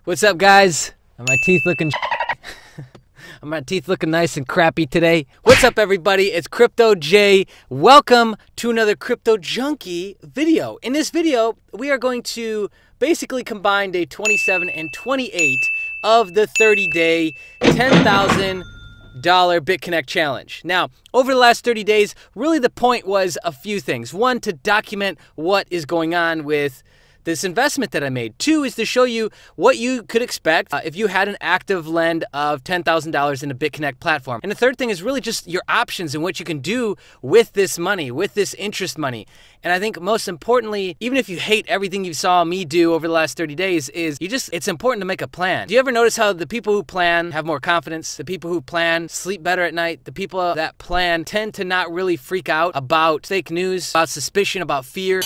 What's up, guys? Are my teeth looking Are my teeth looking nice and crappy today? What's up, everybody? It's Crypto J. Welcome to another Crypto Junkie video. In this video, we are going to basically combine day 27 and 28 of the 30-day $10,000 Bitconnect challenge. Now, over the last 30 days, really the point was a few things. One, to document what is going on with this investment that I made. Two is to show you what you could expect if you had an active lend of $10,000 in a Bitconnect platform. And the third thing is really just your options and what you can do with this money, with this interest money. And I think most importantly, even if you hate everything you saw me do over the last 30 days, it's important to make a plan. Do you ever notice how the people who plan have more confidence? The people who plan sleep better at night. The people that plan tend to not really freak out about fake news, about suspicion, about fear.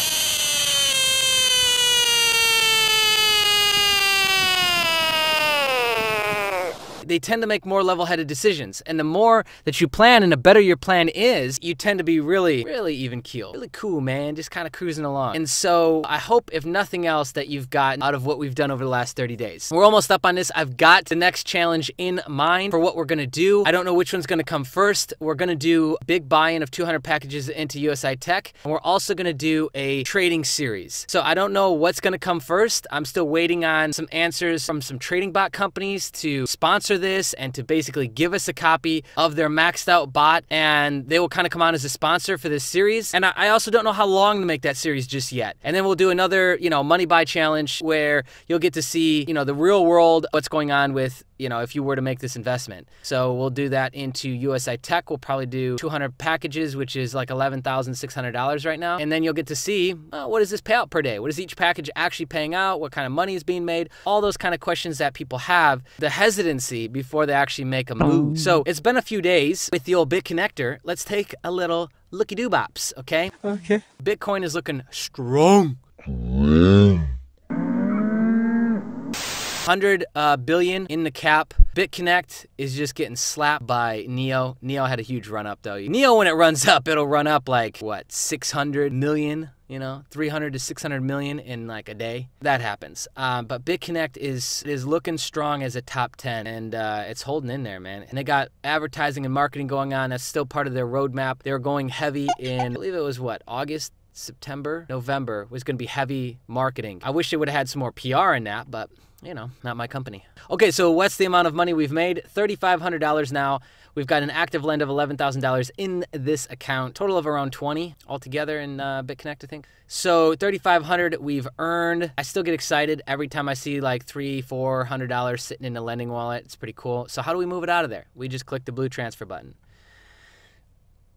They tend to make more level-headed decisions. And the more that you plan and the better your plan is, you tend to be really even keel. Really cool, man, just kind of cruising along. And so I hope, if nothing else, that you've gotten out of what we've done over the last 30 days. We're almost up on this. I've got the next challenge in mind for what we're gonna do. I don't know which one's gonna come first. We're gonna do a big buy-in of 200 packages into usi-tech. And we're also gonna do a trading series. So I don't know what's gonna come first. I'm still waiting on some answers from some trading bot companies to sponsor this and to basically give us a copy of their maxed out bot, and they will kind of come on as a sponsor for this series. And I also don't know how long to make that series just yet. And then we'll do another, money buy challenge where you'll get to see, the real world, what's going on with, if you were to make this investment. So we'll do that into usi-tech. We'll probably do 200 packages, which is like $11,600 right now. And then you'll get to see, what does this pay out per day? What is each package actually paying out? What kind of money is being made? All those kind of questions that people have, the hesitancy before they actually make a move. So it's been a few days with the old Bitconnector. Let's take a little looky-doo-bops, okay? Okay. Bitcoin is looking strong. 100 billion in the cap. Bitconnect is just getting slapped by Neo. Neo had a huge run up though. Neo, when it runs up, it'll run up like, what, 600 million? 300 to 600 million in like a day. That happens. But Bitconnect is looking strong as a top 10, and it's holding in there, man. And they got advertising and marketing going on. That's still part of their roadmap. They were going heavy in, I believe it was what, August? September, November was going to be heavy marketing. I wish they would have had some more PR in that, but not my company. Okay, so what's the amount of money we've made? $3,500 now. We've got an active lend of $11,000 in this account. Total of around 20 altogether in Bitconnect, I think. So $3,500 we've earned. I still get excited every time I see like $300-400 sitting in the lending wallet. It's pretty cool. So how do we move it out of there? We just click the blue transfer button.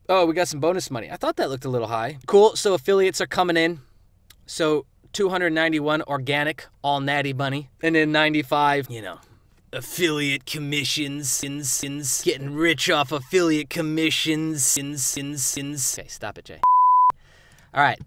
Oh, we got some bonus money. I thought that looked a little high. Cool, so affiliates are coming in. So 291 organic, all natty money. And then 95, affiliate commissions. Getting rich off affiliate commissions. Okay, stop it, Jay. All right,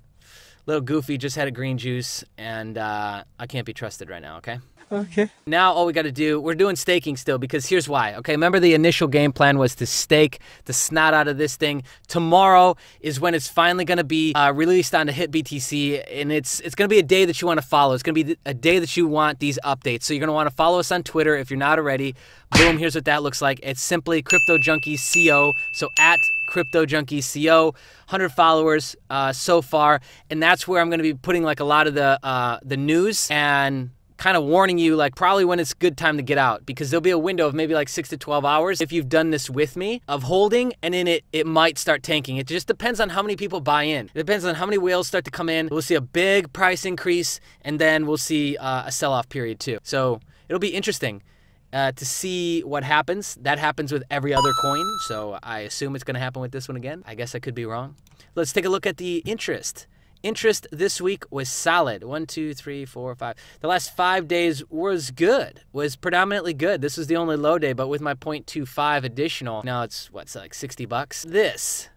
little goofy, just had a green juice, and I can't be trusted right now, okay? Okay. Now all we got to do, we're doing staking still, because here's why. Okay, remember the initial game plan was to stake the snot out of this thing. Tomorrow is when it's finally going to be released on the HitBTC, and it's going to be a day that you want to follow. It's going to be a day that you want these updates. So you're going to want to follow us on Twitter if you're not already. Boom, here's what that looks like. It's simply Crypto Junkies CO. So at Crypto Junkies CO, 100 followers so far, and that's where I'm going to be putting like a lot of the news and kind of warning you like probably when it's good time to get out, because there'll be a window of maybe like 6 to 12 hours if you've done this with me of holding, and then it might start tanking. It just depends on how many people buy in. It depends on how many whales start to come in. We'll see a big price increase, and then we'll see a sell-off period too. So it'll be interesting to see what happens. That happens with every other coin, so I assume it's going to happen with this one again. I guess I could be wrong. Let's take a look at the interest. Interest this week was solid. 1, 2, 3, 4, 5. The last 5 days was good, was predominantly good. This was the only low day, but with my 0.25 additional, now it's, what's like 60 bucks? This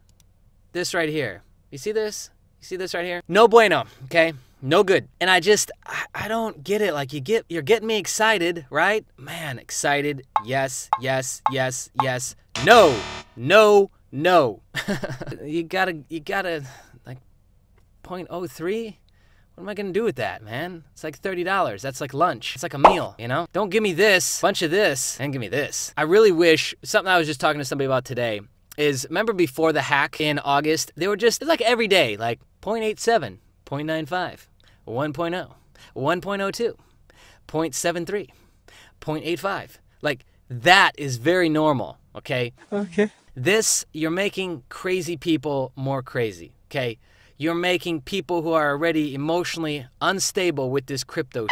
right here. You see this? You see this right here? No bueno, okay? No good. And I don't get it. Like you're getting me excited, right? Man, excited. Yes, yes, yes, yes. No, no, no. you gotta like 0.03. What am I gonna do with that, man? It's like $30. That's like lunch. It's like a meal, you know? Don't give me this, bunch of this, and give me this. I really wish, something I was just talking to somebody about today, is remember before the hack in August, they were just like every day, like 0.87, 0.95, 1.0, 1.02, 0.73, 0.85. Like that is very normal, okay? Okay. This, you're making crazy people more crazy, okay? You're making people who are already emotionally unstable with this crypto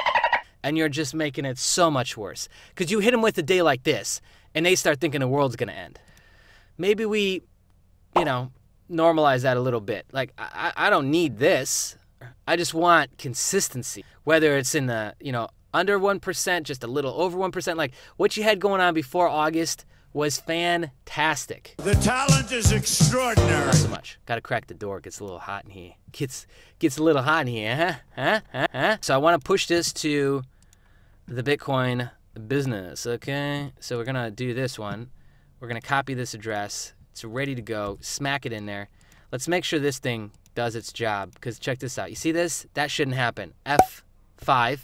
and you're just making it so much worse. Because you hit them with a day like this and they start thinking the world's gonna end. Maybe we, you know, normalize that a little bit. Like, I don't need this. I just want consistency. Whether it's in the, you know, under 1%, just a little over 1%. Like, what you had going on before August was fantastic. The talent is extraordinary. Not so much. Gotta crack the door. Gets a little hot in here. Gets a little hot in here, huh? So I want to push this to the Bitcoin business, okay? So we're gonna do this one. We're gonna copy this address. It's ready to go. Smack it in there. Let's make sure this thing does its job, because check this out. You see this? That shouldn't happen. F5,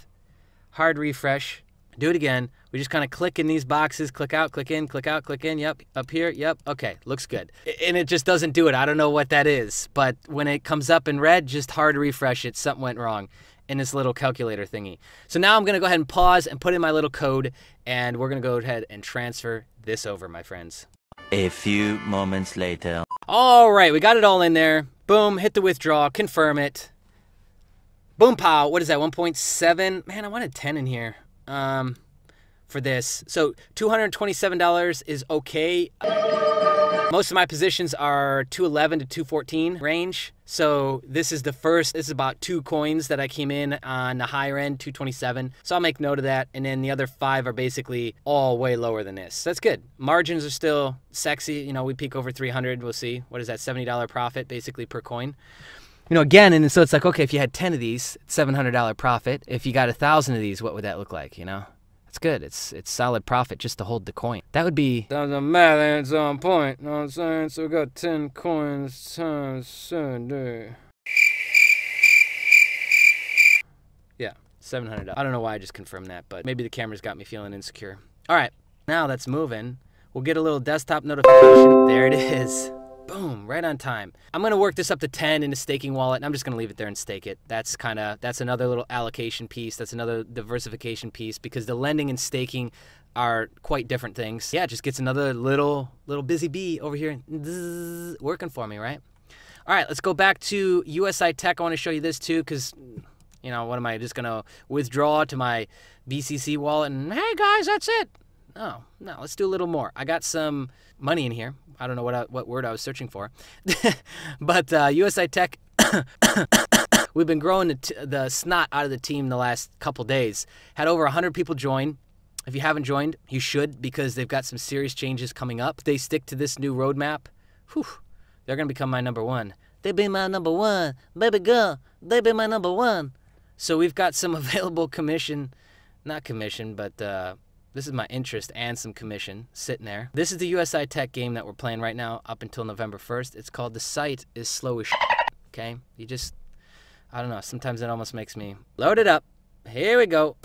hard refresh. Do it again. We just kind of click in these boxes, click out, click in, click out, click in. Yep, up here, yep, okay, looks good. And it just doesn't do it. I don't know what that is, but when it comes up in red, just hard refresh it. Something went wrong in this little calculator thingy. So now I'm gonna go ahead and pause and put in my little code, and we're gonna go ahead and transfer this over, my friends. A few moments later. All right, we got it all in there. Boom, hit the withdraw, confirm it. Boom, pow, what is that, 1.7? Man, I wanted 10 in here. For this. So $227 is okay. Most of my positions are 211 to 214 range. So this is about 2 coins that I came in on the higher end, 227. So I'll make note of that. And then the other 5 are basically all way lower than this. So that's good. Margins are still sexy. You know, we peak over 300. We'll see. What is that? $70 profit basically per coin. You know, again, and so it's like, okay, if you had 10 of these, it's $700 profit. If you got 1,000 of these, what would that look like, you know? It's good. It's solid profit just to hold the coin. That would be... The math and it's on point. You know what I'm saying? So we got 10 coins times 7 Yeah, $700. I don't know why I just confirmed that, but maybe the camera's got me feeling insecure. All right, now that's moving. We'll get a little desktop notification. There it is. Boom, right on time. I'm gonna work this up to 10 in a staking wallet, and I'm just gonna leave it there and stake it. That's another little allocation piece. That's another diversification piece, because the lending and staking are quite different things. Yeah, it just gets another little busy bee over here working for me, right? All right, let's go back to usi-tech. I wanna show you this too, because, you know, what am I just gonna withdraw to my BCC wallet and, hey guys, that's it? Oh, no, let's do a little more. I got some money in here. I don't know what word I was searching for. But usi-tech, we've been growing the snot out of the team the last couple days. Had over 100 people join. If you haven't joined, you should, because they've got some serious changes coming up. If they stick to this new roadmap, whew, they're going to become my number one. They be my number one. Baby girl, they be my number one. So we've got some available commission, not commission, but... this is my interest and some commission sitting there. This is the usi-tech game that we're playing right now up until November 1st. It's called The Site is Slow as shit, okay? You just, I don't know, sometimes it almost makes me load it up. Here we go.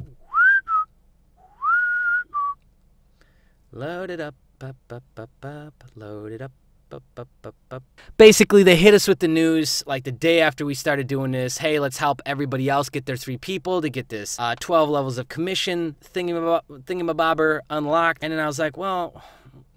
Load it up, load it up. Basically, they hit us with the news like the day after we started doing this. Hey, let's help everybody else get their 3 people to get this 12 levels of commission thingamabobber unlocked. And then I was like, well,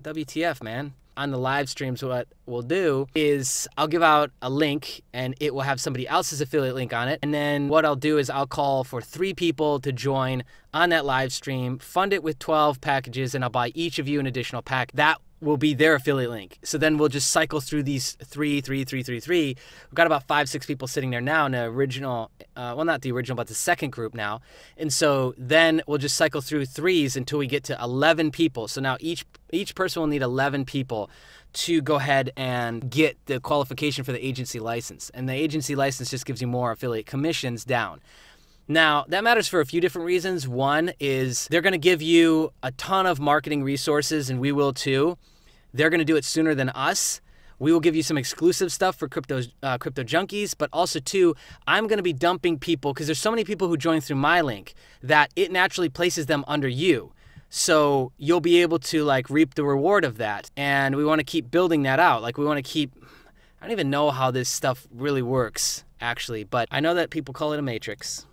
WTF, man. On the live streams, what we'll do is I'll give out a link and it will have somebody else's affiliate link on it. And then what I'll do is I'll call for 3 people to join on that live stream, fund it with 12 packages, and I'll buy each of you an additional pack. That will be their affiliate link. So then we'll just cycle through these 3. We've got about 5-6 people sitting there now in the original, well, not the original, but the second group now. And so then we'll just cycle through 3s until we get to 11 people. So now each person will need 11 people to go ahead and get the qualification for the agency license. And the agency license just gives you more affiliate commissions down. Now, that matters for a few different reasons. One is they're going to give you a ton of marketing resources, and we will too. They're going to do it sooner than us. We will give you some exclusive stuff for crypto junkies, but also too, I'm going to be dumping people because there's so many people who join through my link that it naturally places them under you. So you'll be able to like reap the reward of that. And we want to keep building that out. Like we want to keep, I don't even know how this stuff really works actually, but I know that people call it a matrix.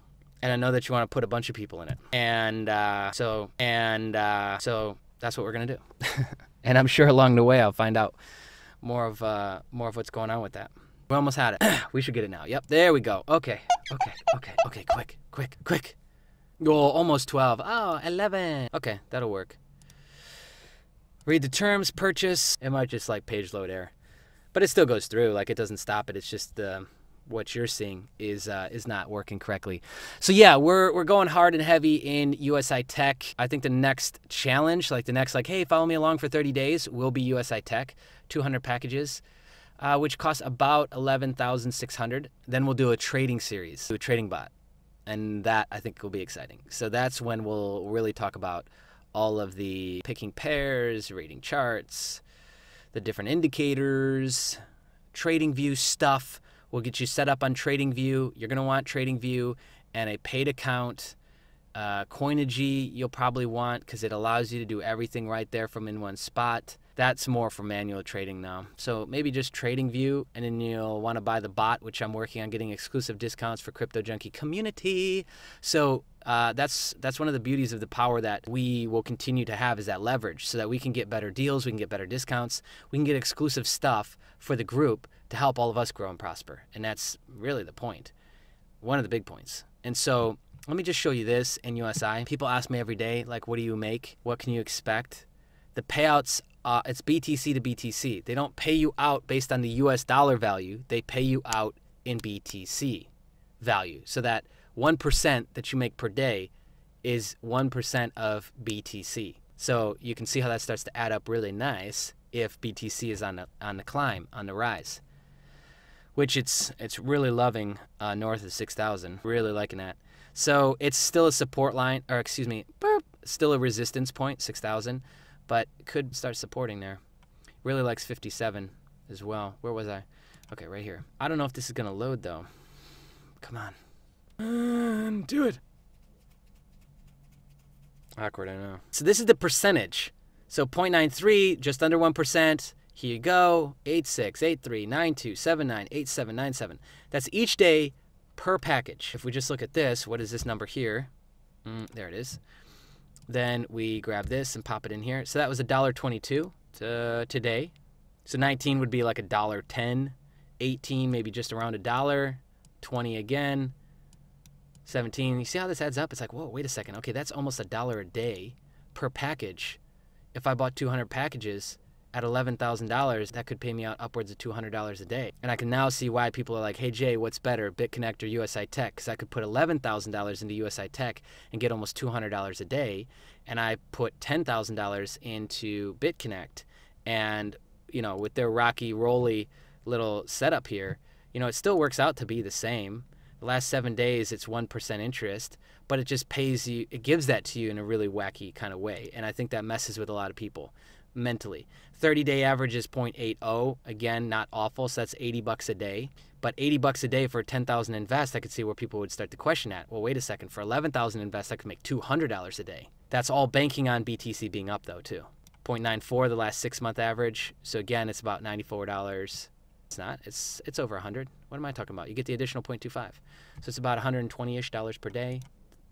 And I know that you want to put a bunch of people in it. And so that's what we're going to do. And I'm sure along the way I'll find out more of what's going on with that. We almost had it. We should get it now. Yep, there we go. Okay, quick. Oh, almost 12. Oh, 11. Okay, that'll work. Read the terms, purchase. It might just like page load error. But it still goes through. Like it doesn't stop it. It's just what you're seeing is not working correctly. So yeah, we're going hard and heavy in usi-tech. I think the next challenge, like the next like, hey, follow me along for 30 days, will be usi-tech, 200 packages, which costs about 11,600. Then we'll do a trading series, do a trading bot, and that I think will be exciting. So that's when we'll really talk about all of the picking pairs, reading charts, the different indicators, TradingView stuff. We'll get you set up on TradingView. You're going to want TradingView and a paid account. Coinigy you'll probably want because it allows you to do everything right there from in one spot. That's more for manual trading now. So maybe just TradingView, and then you'll want to buy the bot, which I'm working on getting exclusive discounts for Crypto Junkie community. So that's one of the beauties of the power that we will continue to have is that leverage so that we can get better deals, we can get better discounts, we can get exclusive stuff for the group to help all of us grow and prosper. And that's really the point, one of the big points. And so let me just show you this in USI. People ask me every day, like, what do you make? What can you expect? The payouts, it's BTC to BTC. They don't pay you out based on the US dollar value. They pay you out in BTC value. So that 1% that you make per day is 1% of BTC. So you can see how that starts to add up really nice if BTC is on the climb, on the rise, which it's really loving north of 6,000. Really liking that. So it's still a support line, or excuse me, still a resistance point, 6,000, but could start supporting there. Really likes 57 as well. Where was I? Okay, right here. I don't know if this is going to load, though. Come on. Do it. Awkward, I know. So this is the percentage. So 0.93, just under 1%. Here you go. 86, 83, 92, 79, 87, 97. That's each day per package. If we just look at this, what is this number here? There it is. Then we grab this and pop it in here. So that was $1.22 today. So 19 would be like $1.10. 18 maybe just around $1. 20 again. 17. You see how this adds up? It's like, whoa, wait a second. Okay, that's almost $1 a day per package. If I bought 200 packages at $11,000, that could pay me out upwards of $200 a day. And I can now see why people are like, hey, Jay, what's better, Bitconnect or usi-tech? Because I could put $11,000 into usi-tech and get almost $200 a day. And I put $10,000 into Bitconnect. And, you know, with their rocky, rolly little setup here, you know, it still works out to be the same. The last 7 days, it's 1% interest, but it just pays you, it gives that to you in a really wacky kind of way. And I think that messes with a lot of people mentally. 30-day average is 0.80. Again, not awful. So that's $80 a day. But $80 a day for 10,000 invest, I could see where people would start to question that. Well, wait a second. For 11,000 invest, I could make $200 a day. That's all banking on BTC being up, though, too. 0.94, the last 6-month average. So again, it's about $94. It's not. It's over 100. What am I talking about? You get the additional 0.25. So it's about 120-ish dollars per day.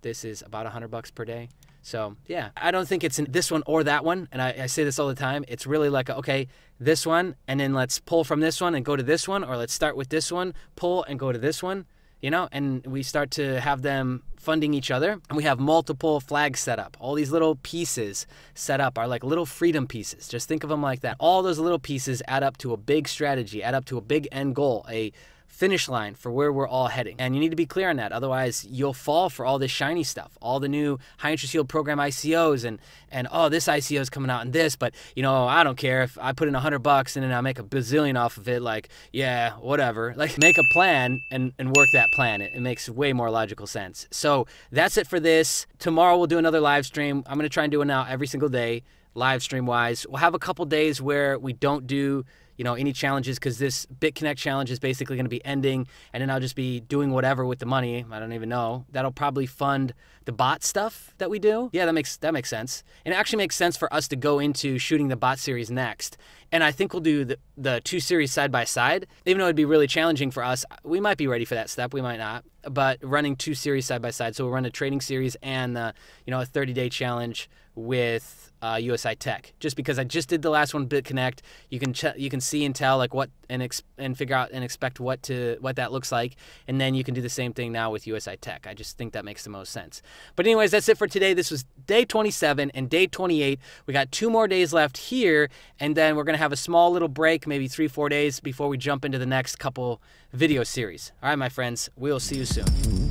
This is about $100 per day. So yeah, I don't think it's in this one or that one. And I say this all the time. It's really like, okay, this one, and then let's pull from this one and go to this one, or let's start with this one, pull and go to this one, you know, and we start to have them funding each other. And we have multiple flags set up. All these little pieces set up are like little freedom pieces. Just think of them like that. All those little pieces add up to a big strategy, add up to a big end goal, a finish line for where we're all heading. And you need to be clear on that. Otherwise, you'll fall for all this shiny stuff, all the new high interest yield program ICOs and oh, this ICO is coming out and this, but you know, I don't care if I put in $100 and then I make a bazillion off of it. Like, yeah, whatever. Like, make a plan and work that plan. It makes way more logical sense. So that's it for this. Tomorrow we'll do another live stream. I'm going to try and do it now every single day, live stream wise. We'll have a couple days where we don't do you know, any challenges, because this Bitconnect challenge is basically going to be ending, and then I'll just be doing whatever with the money. I don't even know. That'll probably fund the bot stuff that we do. Yeah, that makes sense. And it actually makes sense for us to go into shooting the bot series next. And I think we'll do the 2 series side by side. Even though it'd be really challenging for us, we might be ready for that step. We might not. But running 2 series side by side. So we'll run a trading series and you know, a 30-day challenge with usi-tech. Just because I just did the last one, Bitconnect, you can see and tell like what and figure out and expect what that looks like, and then you can do the same thing now with usi-tech. I just think that makes the most sense. But anyways, that's it for today. This was day 27 and day 28. We got 2 more days left here, and then we're gonna have a small little break, maybe 3-4 days before we jump into the next couple video series. All right, my friends, we'll see you soon.